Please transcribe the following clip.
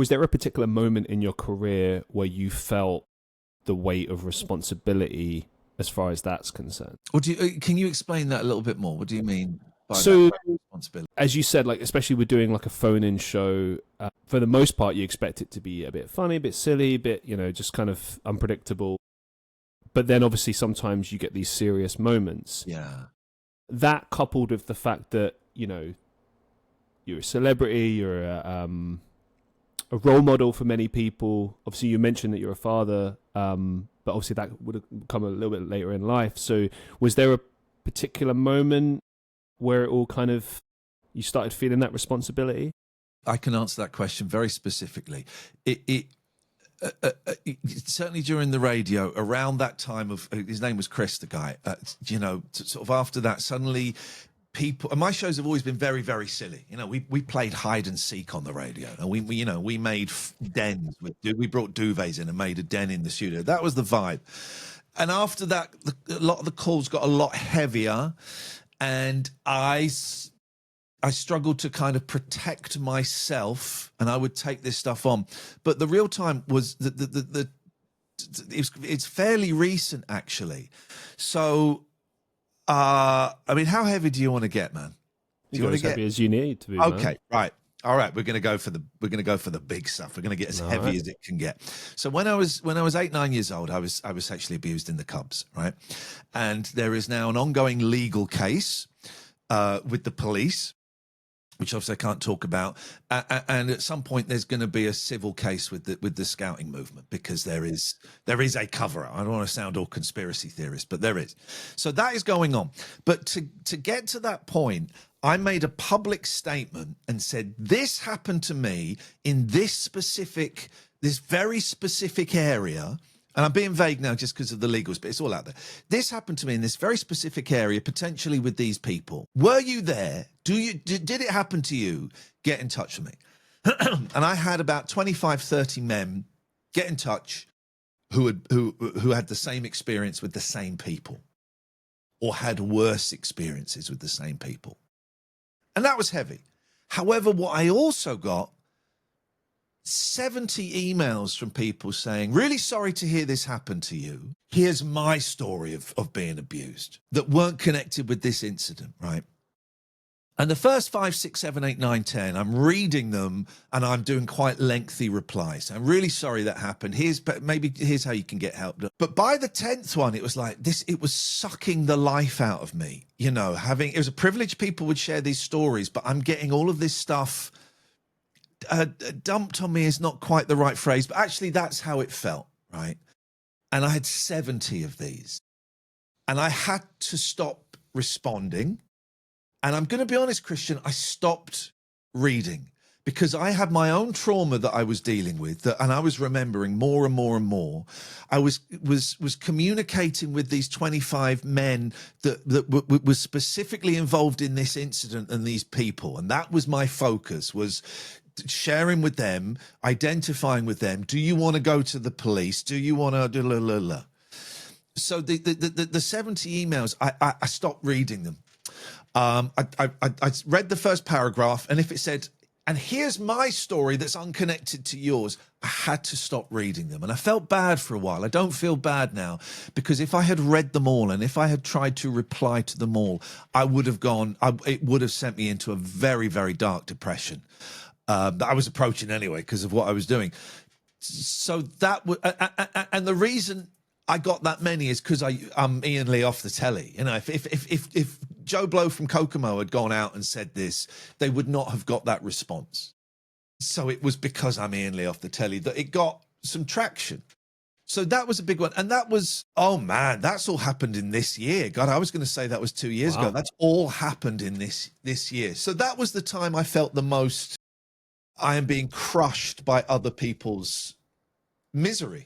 Was there a particular moment in your career where you felt the weight of responsibility as far as that's concerned? What do you, can you explain that a little bit more? What do you mean by So, that weight of responsibility? As you said, like especially with doing like a phone-in show, for the most part, you expect it to be a bit funny, a bit silly, a bit, just kind of unpredictable. But then obviously sometimes you get these serious moments. Yeah. That coupled with the fact that, you're a celebrity, you're a role model for many people. Obviously, you mentioned that you're a father, but obviously that would have come a little bit later in life. So was there a particular moment where it all kind of, you started feeling that responsibility? I can answer that question very specifically. Certainly during the radio, around that time of, his name was Chris, the guy, sort of after that, suddenly people, and my shows have always been very, very silly. We played hide and seek on the radio, and we made dens. We brought duvets in and made a den in the studio. That was the vibe. And after that, a lot of the calls got a lot heavier, and I struggled to kind of protect myself, and I would take this stuff on. But the real time was it's fairly recent, actually. So, how heavy do you want to get, man? Do you want to get as heavy as you need to be? Okay, man. right. All right, we're going to go for the big stuff. We're going to get as heavy as it can get. So when I was 8-9 years old, I was sexually abused in the Cubs, right? And there is now an ongoing legal case with the police, which obviously I can't talk about. And at some point, there's going to be a civil case with the scouting movement, because there is a cover-up. I don't want to sound all conspiracy theorist, but there is. So that is going on. But to get to that point, I made a public statement and said, this happened to me in this very specific area. And I'm being vague now just because of the legals, but it's all out there. This happened to me in this very specific area, potentially with these people. Were you there? Did it happen to you? Get in touch with me. And I had about 25, 30 men get in touch who had the same experience with the same people, or had worse experiences with the same people. And that was heavy. However, what I also got, 70 emails from people saying, really sorry to hear this happen to you. Here's my story of being abused, that weren't connected with this incident, right? And the first 5, 6, 7, 8, 9, 10, I'm reading them and I'm doing quite lengthy replies. I'm really sorry that happened. Here's how you can get help. But by the 10th one, it was like this, it was sucking the life out of me. It was a privilege people would share these stories, but I'm getting all of this stuff dumped on me is not quite the right phrase, but actually that's how it felt, right? And I had 70 of these, and I had to stop responding. And I'm going to be honest, Christian, I stopped reading because I had my own trauma that I was dealing with, and I was remembering more and more and more. I was communicating with these 25 men that was specifically involved in this incident and these people, and that was my focus, was sharing with them, identifying with them. Do you want to go to the police? Do you want to So the 70 emails, I stopped reading them. I read the first paragraph, and if it said, and here's my story that's unconnected to yours, I had to stop reading them. And I felt bad for a while. I don't feel bad now, because if I had read them all and if I had tried to reply to them all, it would have sent me into a very, very dark depression that I was approaching anyway because of what I was doing. So and the reason I got that many is because I'm Iain Lee off the telly. If Joe Blow from Kokomo had gone out and said this, they would not have got that response. So it was because I'm Iain Lee off the telly that it got some traction. So that was a big one. And that was, oh man, that's all happened in this year. God, I was going to say that was 2 years ago. That's all happened in this year. So that was the time I felt the most, I am being crushed by other people's misery.